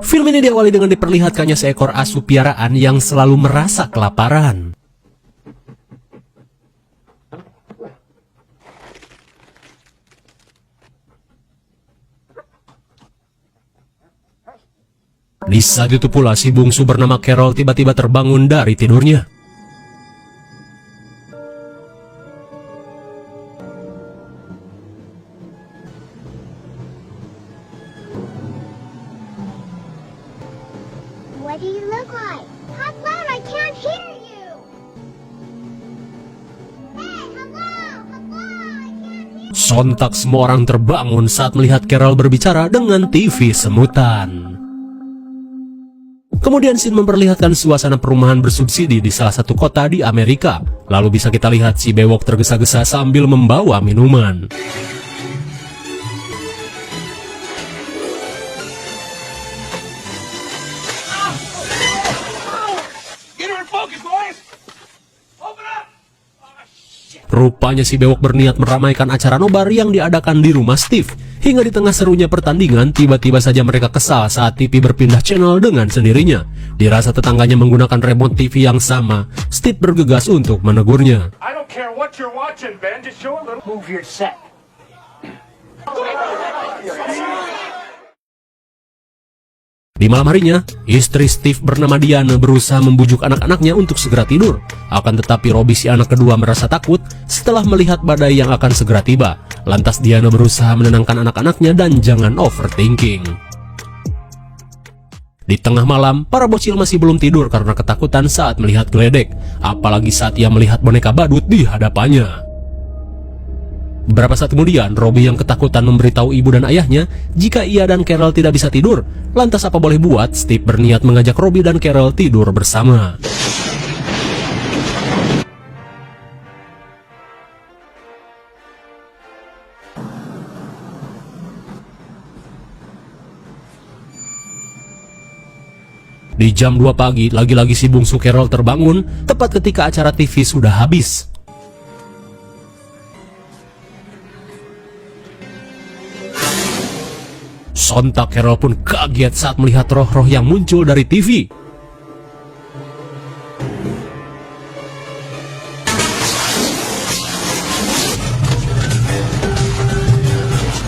Film ini diawali dengan diperlihatkannya seekor asu piaraan yang selalu merasa kelaparan. Di saat itu pula si bungsu bernama Carol tiba-tiba terbangun dari tidurnya. What do you look like? How loud I can't hear you! Hey, hello! Hello! I can't hear you! Sontak semua orang terbangun saat melihat Carol berbicara dengan TV semutan. Kemudian scene memperlihatkan suasana perumahan bersubsidi di salah satu kota di Amerika. Lalu bisa kita lihat si bewok tergesa-gesa sambil membawa minuman. Rupanya si bewok berniat meramaikan acara nobar yang diadakan di rumah Steve. Hingga di tengah serunya pertandingan, tiba-tiba saja mereka kesal saat TV berpindah channel dengan sendirinya. Dirasa tetangganya menggunakan remote TV yang sama, Steve bergegas untuk menegurnya. I don't care what you're watching, Ben. Just show a little. Move your set. Di malam harinya, istri Steve bernama Diana berusaha membujuk anak-anaknya untuk segera tidur. Akan tetapi Robbie si anak kedua merasa takut setelah melihat badai yang akan segera tiba. Lantas Diana berusaha menenangkan anak-anaknya dan jangan overthinking. Di tengah malam, para bocil masih belum tidur karena ketakutan saat melihat geledek. Apalagi saat ia melihat boneka badut di hadapannya. Beberapa saat kemudian, Robbie yang ketakutan memberitahu ibu dan ayahnya jika ia dan Carol tidak bisa tidur. Lantas apa boleh buat, Steve berniat mengajak Robbie dan Carol tidur bersama. Di jam 2 pagi, lagi-lagi si bungsu Carol terbangun, tepat ketika acara TV sudah habis. Sontak Carol pun kaget saat melihat roh-roh yang muncul dari TV.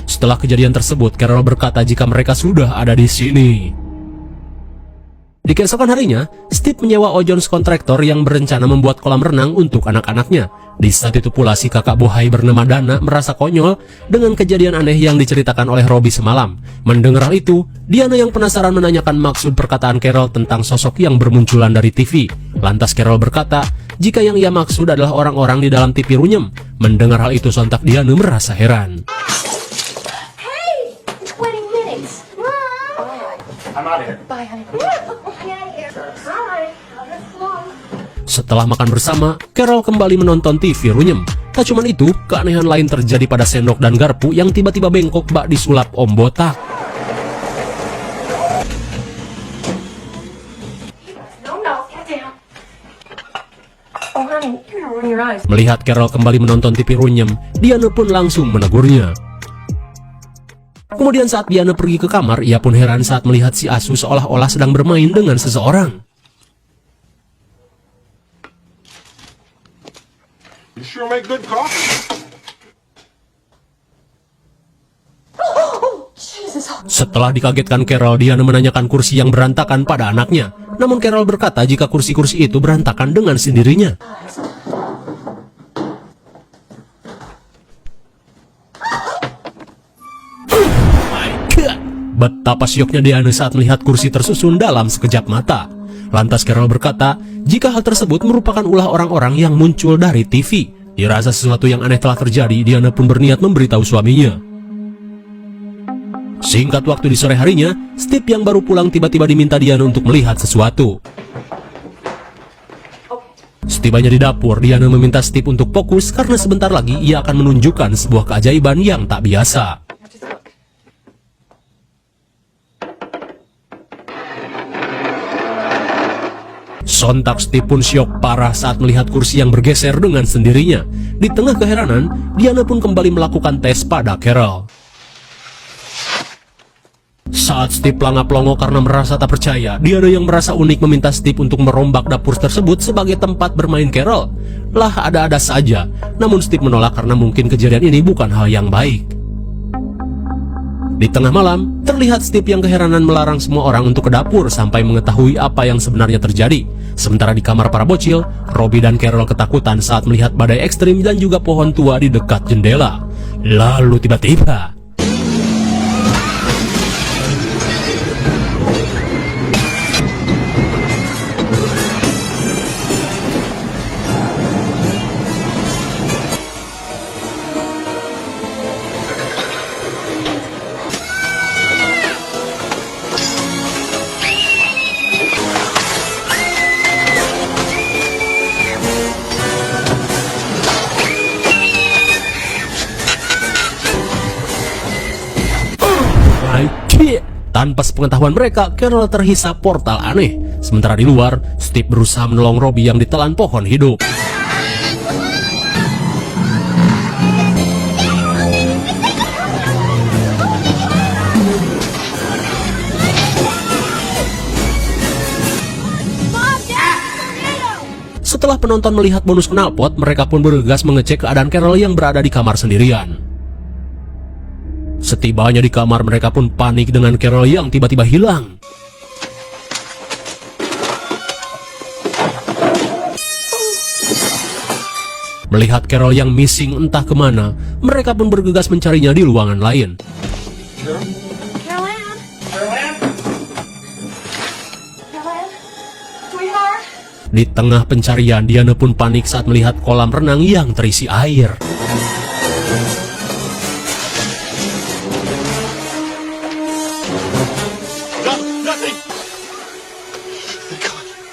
Setelah kejadian tersebut, Carol berkata jika mereka sudah ada di sini. Di keesokan harinya, Steve menyewa Ojones kontraktor yang berencana membuat kolam renang untuk anak-anaknya. Di saat itu pula si kakak bohai bernama Dana merasa konyol dengan kejadian aneh yang diceritakan oleh Robbie semalam. Mendengar hal itu, Diana yang penasaran menanyakan maksud perkataan Carol tentang sosok yang bermunculan dari TV. Lantas Carol berkata jika yang ia maksud adalah orang-orang di dalam TV runyem. Mendengar hal itu sontak Diana merasa heran. Hey! 20 minutes! I'm out of here. Bye, honey. Get out of here. Bye. Setelah makan bersama, Carol kembali menonton TV runyem. Tak cuma itu, keanehan lain terjadi pada sendok dan garpu yang tiba-tiba bengkok bak disulap Om Botak. Melihat Carol kembali menonton TV runyem, Diana pun langsung menegurnya. Kemudian saat Diana pergi ke kamar, ia pun heran saat melihat si asu seolah-olah sedang bermain dengan seseorang. You sure make good coffee. Setelah dikagetkan Carol, Diana menanyakan kursi yang berantakan pada anaknya. Namun Carol berkata jika kursi-kursi itu berantakan dengan sendirinya. Betapa syoknya Diana saat melihat kursi tersusun dalam sekejap mata. Lantas Carol berkata jika hal tersebut merupakan ulah orang-orang yang muncul dari TV. Dirasa sesuatu yang aneh telah terjadi, Diana pun berniat memberitahu suaminya. Singkat waktu di sore harinya, Steve yang baru pulang tiba-tiba diminta Diana untuk melihat sesuatu. Setibanya di dapur, Diana meminta Steve untuk fokus karena sebentar lagi ia akan menunjukkan sebuah keajaiban yang tak biasa. Sontak Steve pun syok parah saat melihat kursi yang bergeser dengan sendirinya. Di tengah keheranan, Diana pun kembali melakukan tes pada Carol. Saat Steve pelangap-pelongo karena merasa tak percaya, Diana yang merasa unik meminta Steve untuk merombak dapur tersebut sebagai tempat bermain Carol. Lah ada-ada saja, namun Steve menolak karena mungkin kejadian ini bukan hal yang baik. Di tengah malam, terlihat Steve yang keheranan melarang semua orang untuk ke dapur sampai mengetahui apa yang sebenarnya terjadi. Sementara di kamar para bocil, Robbie dan Carol ketakutan saat melihat badai ekstrim dan juga pohon tua di dekat jendela. Lalu tiba-tiba, tanpa sepengetahuan mereka, Carol terhisap portal aneh. Sementara di luar, Steve berusaha menolong Robbie yang ditelan pohon hidup. Setelah penonton melihat bonus knalpot, mereka pun bergegas mengecek keadaan Carol yang berada di kamar sendirian. Setibanya di kamar, mereka pun panik dengan Carol yang tiba-tiba hilang. Melihat Carol yang missing entah kemana, mereka pun bergegas mencarinya di ruangan lain. Carolyn? Sweetheart? Di tengah pencarian, Diana pun panik saat melihat kolam renang yang terisi air.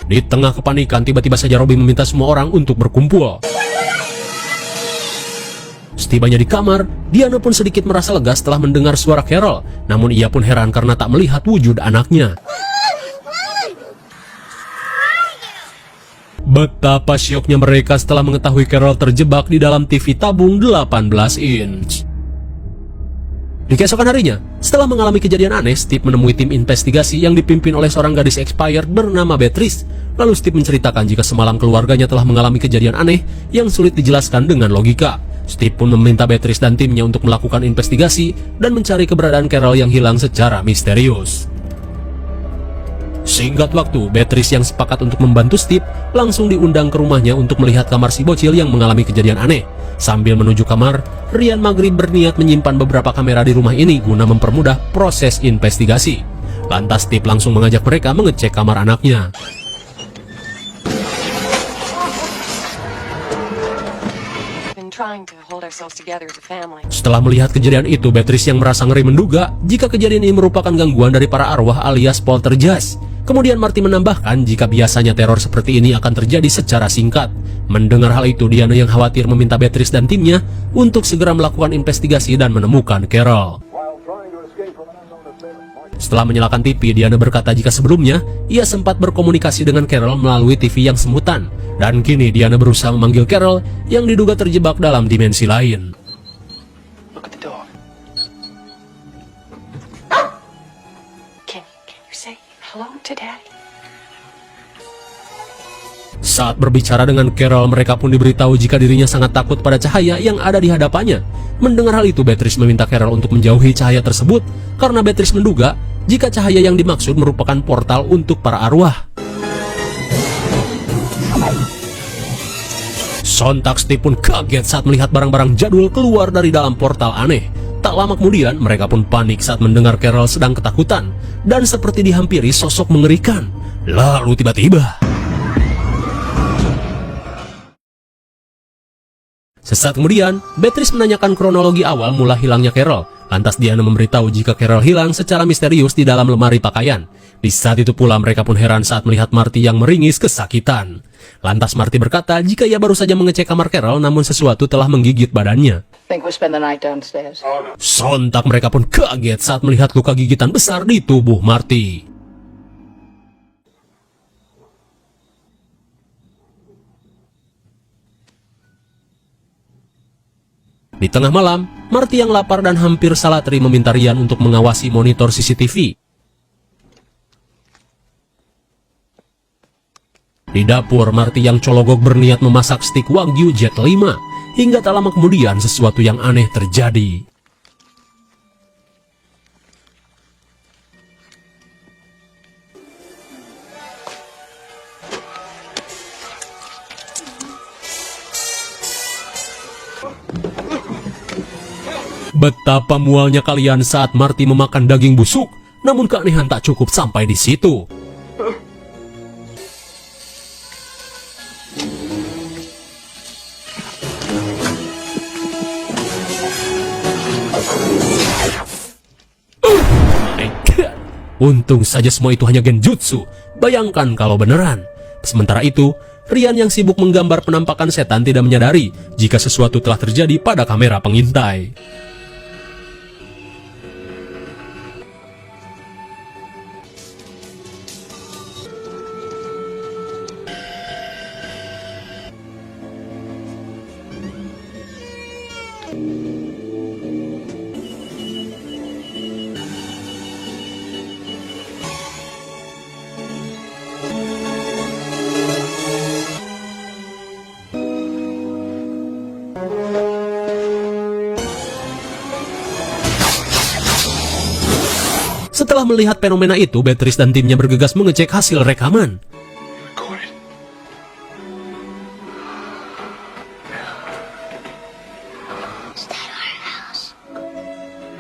Di tengah kepanikan, tiba-tiba saja Robbie meminta semua orang untuk berkumpul. Setibanya di kamar, Diana pun sedikit merasa lega setelah mendengar suara Carol. Namun ia pun heran karena tak melihat wujud anaknya. Betapa syoknya mereka setelah mengetahui Carol terjebak di dalam TV tabung 18 inch. Di keesokan harinya, setelah mengalami kejadian aneh, Steve menemui tim investigasi yang dipimpin oleh seorang gadis expired bernama Beatrice. Lalu Steve menceritakan jika semalam keluarganya telah mengalami kejadian aneh yang sulit dijelaskan dengan logika. Steve pun meminta Beatrice dan timnya untuk melakukan investigasi dan mencari keberadaan Carol yang hilang secara misterius. Singkat waktu, Beatrice yang sepakat untuk membantu Steve langsung diundang ke rumahnya untuk melihat kamar si bocil yang mengalami kejadian aneh. Sambil menuju kamar, Ryan Maghrib berniat menyimpan beberapa kamera di rumah ini guna mempermudah proses investigasi. Lantas Steve langsung mengajak mereka mengecek kamar anaknya. Setelah melihat kejadian itu, Beatrice yang merasa ngeri menduga jika kejadian ini merupakan gangguan dari para arwah alias poltergeist. Kemudian Marty menambahkan jika biasanya teror seperti ini akan terjadi secara singkat. Mendengar hal itu, Diana yang khawatir meminta Beatrice dan timnya untuk segera melakukan investigasi dan menemukan Carol. Setelah menyalakan TV, Diana berkata jika sebelumnya ia sempat berkomunikasi dengan Carol melalui TV yang semutan. Dan kini Diana berusaha memanggil Carol yang diduga terjebak dalam dimensi lain. Look at the dog. Can you say hello to Daddy? Saat berbicara dengan Carol, mereka pun diberitahu jika dirinya sangat takut pada cahaya yang ada di hadapannya. Mendengar hal itu, Beatrice meminta Carol untuk menjauhi cahaya tersebut karena Beatrice menduga jika cahaya yang dimaksud merupakan portal untuk para arwah. Sontak Steve pun kaget saat melihat barang-barang jadul keluar dari dalam portal aneh. Tak lama kemudian, mereka pun panik saat mendengar Carol sedang ketakutan dan seperti dihampiri sosok mengerikan. Lalu tiba-tiba, sesaat kemudian, Beatrice menanyakan kronologi awal mula hilangnya Carol. Lantas Diana memberitahu jika Carol hilang secara misterius di dalam lemari pakaian. Di saat itu pula mereka pun heran saat melihat Marty yang meringis kesakitan. Lantas Marty berkata jika ia baru saja mengecek kamar Carol namun sesuatu telah menggigit badannya. Think we'll spend the night downstairs. Sontak mereka pun kaget saat melihat luka gigitan besar di tubuh Marty. Di tengah malam, Marty yang lapar dan hampir salah teri meminta Ryan untuk mengawasi monitor CCTV. Di dapur, Marty yang cologok berniat memasak stik Wagyu Jet 5. Hingga tak lama kemudian sesuatu yang aneh terjadi. Betapa mualnya kalian saat Marty memakan daging busuk, namun keanehan tak cukup sampai di situ. My God. Untung saja semua itu hanya genjutsu. Bayangkan kalau beneran. Sementara itu, Ryan yang sibuk menggambar penampakan setan tidak menyadari jika sesuatu telah terjadi pada kamera pengintai. Setelah melihat fenomena itu, Beatrice dan timnya bergegas mengecek hasil rekaman. Recorded.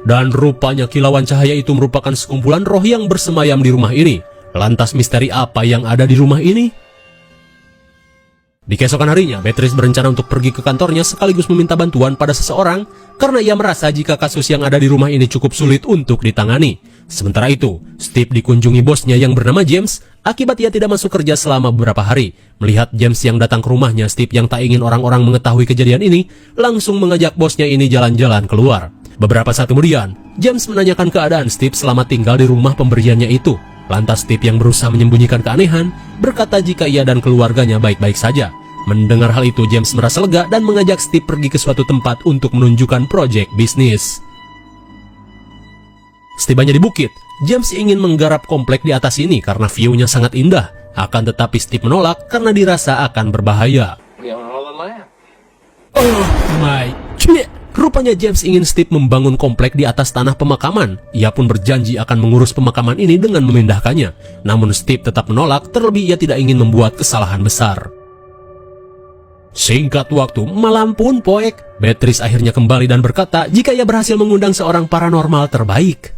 Dan rupanya kilauan cahaya itu merupakan sekumpulan roh yang bersemayam di rumah ini. Lantas misteri apa yang ada di rumah ini? Di keesokan harinya, Beatrice berencana untuk pergi ke kantornya sekaligus meminta bantuan pada seseorang karena ia merasa jika kasus yang ada di rumah ini cukup sulit untuk ditangani. Sementara itu, Steve dikunjungi bosnya yang bernama James akibat ia tidak masuk kerja selama beberapa hari. Melihat James yang datang ke rumahnya, Steve yang tak ingin orang-orang mengetahui kejadian ini langsung mengajak bosnya ini jalan-jalan keluar. Beberapa saat kemudian, James menanyakan keadaan Steve selama tinggal di rumah pemberiannya itu. Lantas Steve yang berusaha menyembunyikan keanehan berkata jika ia dan keluarganya baik-baik saja. Mendengar hal itu, James merasa lega dan mengajak Steve pergi ke suatu tempat untuk menunjukkan proyek bisnis. Setibanya di bukit, James ingin menggarap komplek di atas ini karena view-nya sangat indah. Akan tetapi Steve menolak karena dirasa akan berbahaya. We own all the land. Oh my God. Rupanya James ingin Steve membangun komplek di atas tanah pemakaman. Ia pun berjanji akan mengurus pemakaman ini dengan memindahkannya. Namun Steve tetap menolak, terlebih ia tidak ingin membuat kesalahan besar. Singkat waktu, malam pun poek. Beatrice akhirnya kembali dan berkata jika ia berhasil mengundang seorang paranormal terbaik.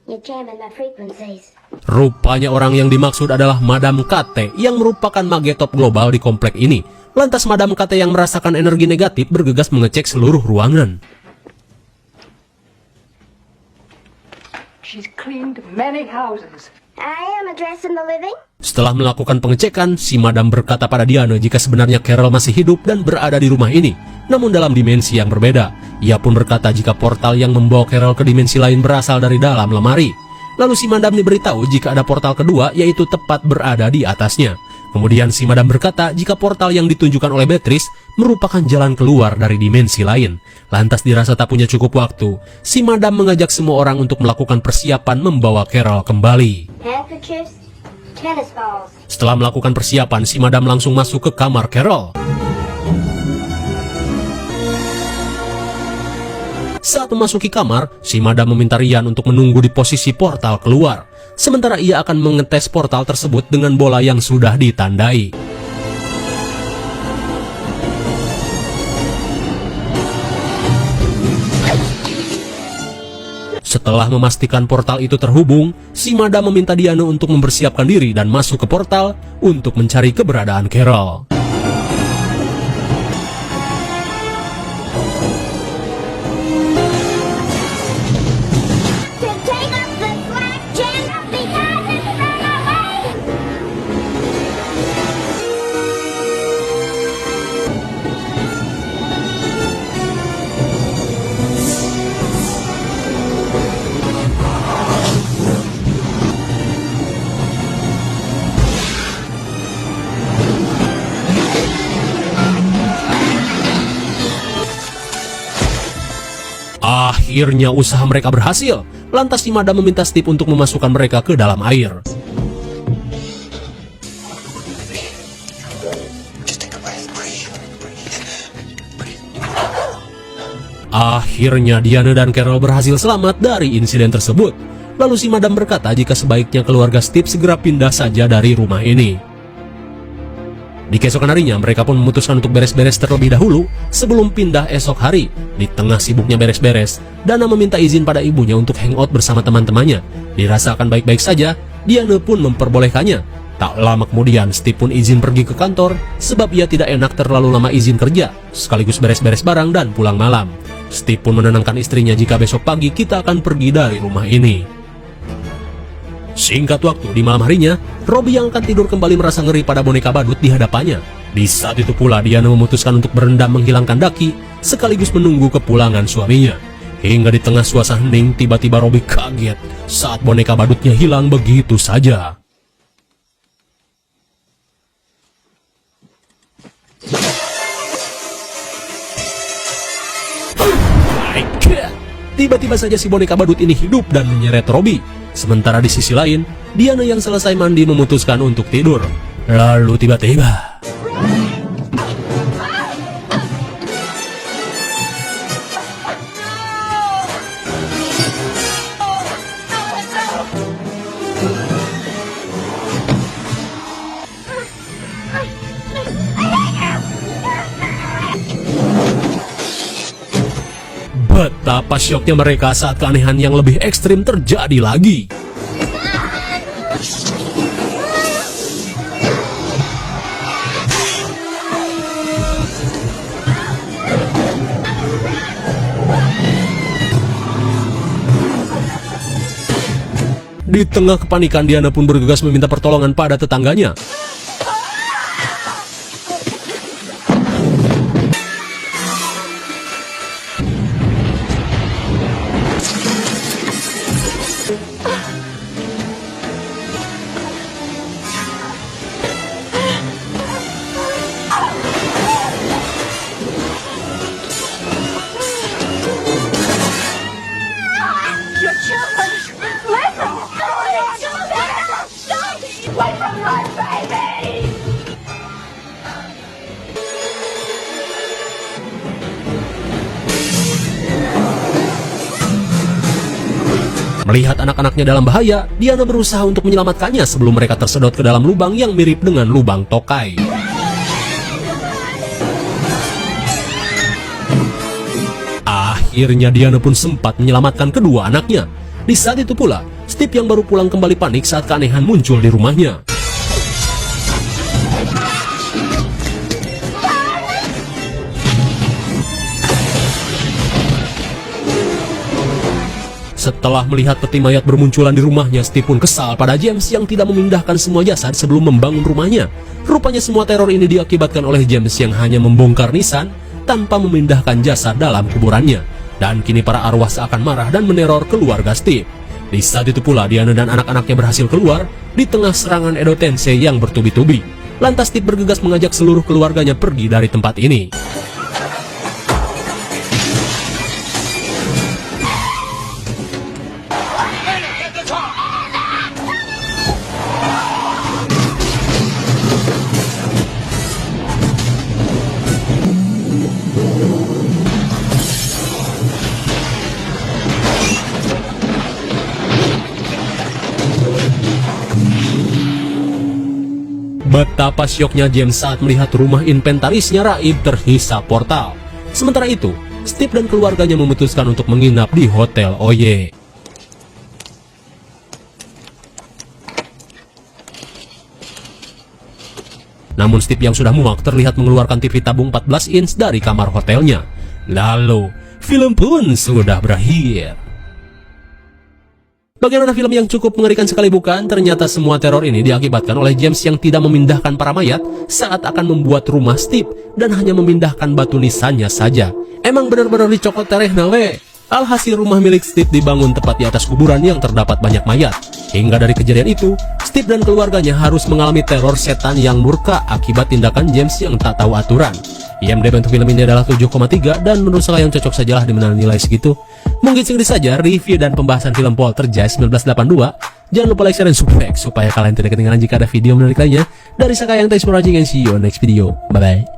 You're jamming my frequencies. Rupanya orang yang dimaksud adalah Madam Kate yang merupakan magetop global di komplek ini. Lantas Madam Kate yang merasakan energi negatif bergegas mengecek seluruh ruangan. She's cleaned many houses. I am addressing the living. Setelah melakukan pengecekan, si Madam berkata pada Diana jika sebenarnya Carol masih hidup dan berada di rumah ini, namun dalam dimensi yang berbeda. Ia pun berkata jika portal yang membawa Carol ke dimensi lain berasal dari dalam lemari. Lalu si Madam diberitahu jika ada portal kedua, yaitu tepat berada di atasnya. Kemudian si Madam berkata jika portal yang ditunjukkan oleh Beatrice merupakan jalan keluar dari dimensi lain. Lantas dirasa tak punya cukup waktu, si Madam mengajak semua orang untuk melakukan persiapan membawa Carol kembali. Handkerchiefs, tennis balls. Setelah melakukan persiapan, si Madam langsung masuk ke kamar Carol. Saat memasuki kamar, si Madam meminta Ryan untuk menunggu di posisi portal keluar. Sementara ia akan mengetes portal tersebut dengan bola yang sudah ditandai. Setelah memastikan portal itu terhubung, si Madam meminta Diana untuk mempersiapkan diri dan masuk ke portal untuk mencari keberadaan Carol. To take up the slack, jam because it's run away. Akhirnya usaha mereka berhasil. Lantas si madam meminta Steve untuk memasukkan mereka ke dalam air. Akhirnya Diana dan Carol berhasil selamat dari insiden tersebut. Lalu si madam berkata jika sebaiknya keluarga Steve segera pindah saja dari rumah ini. Di keesokan harinya mereka pun memutuskan untuk beres-beres terlebih dahulu sebelum pindah esok hari. Di tengah sibuknya beres-beres, Dana meminta izin pada ibunya untuk hangout bersama teman-temannya. Dirasakan baik-baik saja, Diana pun memperbolehkannya. Tak lama kemudian Steve pun izin pergi ke kantor sebab ia tidak enak terlalu lama izin kerja, sekaligus beres-beres barang dan pulang malam. Steve pun menenangkan istrinya jika besok pagi kita akan pergi dari rumah ini. Singkat waktu, di malam harinya, Robbie yang akan tidur kembali merasa ngeri pada boneka badut di hadapannya. Di saat itu pula, Diana memutuskan untuk berendam menghilangkan daki, sekaligus menunggu kepulangan suaminya. Hingga di tengah suasana hening, tiba-tiba Robbie kaget saat boneka badutnya hilang begitu saja. My God! Tiba-tiba saja si boneka badut ini hidup dan menyeret Robbie. Sementara di sisi lain, Diana yang selesai mandi memutuskan untuk tidur. Lalu tiba-tiba... Betapa syoknya mereka saat keanehan yang lebih ekstrim terjadi lagi. Di tengah kepanikan, Diana pun bergegas meminta pertolongan pada tetangganya. Your children! Listen! Stop! Wait from my baby! Melihat anak-anaknya dalam bahaya, Diana berusaha untuk menyelamatkannya sebelum mereka tersedot ke dalam lubang yang mirip dengan lubang tokai. Akhirnya Diana pun sempat menyelamatkan kedua anaknya. Di saat itu pula, Steve yang baru pulang kembali panik saat keanehan muncul di rumahnya. Setelah melihat peti mayat bermunculan di rumahnya, Steve pun kesal pada James yang tidak memindahkan semua jasad sebelum membangun rumahnya. Rupanya semua teror ini diakibatkan oleh James yang hanya membongkar nisan tanpa memindahkan jasad dalam kuburannya. Dan kini para arwah seakan marah dan meneror keluarga Steve. Di saat itu pula, Diana dan anak-anaknya berhasil keluar di tengah serangan Edo Tensei yang bertubi-tubi. Lantas Steve bergegas mengajak seluruh keluarganya pergi dari tempat ini. Betapa syoknya James saat melihat rumah inventarisnya raib terhisap portal. Sementara itu, Steve dan keluarganya memutuskan untuk menginap di Hotel Oye. Namun Steve yang sudah muak terlihat mengeluarkan TV tabung 14 inch dari kamar hotelnya. Lalu, film pun sudah berakhir. Bagaimana film yang cukup mengerikan sekali bukan? Ternyata semua teror ini diakibatkan oleh James yang tidak memindahkan para mayat saat akan membuat rumah Steve dan hanya memindahkan batu nisannya saja. Emang benar-benar dicokot tereh nawe. Alhasil rumah milik Steve dibangun tepat di atas kuburan yang terdapat banyak mayat. Hingga dari kejadian itu, Steve dan keluarganya harus mengalami teror setan yang murka akibat tindakan James yang tak tahu aturan. IMDb untuk film ini adalah 7,3 dan menurut saya yang cocok sajalah dengan nilai segitu. Mungkin segini saja review dan pembahasan film Poltergeist 1982. Jangan lupa like, share, dan subscribe supaya kalian tidak ketinggalan jika ada video menarik lainnya dari saya yang thanks for watching and see you on next video. Bye bye.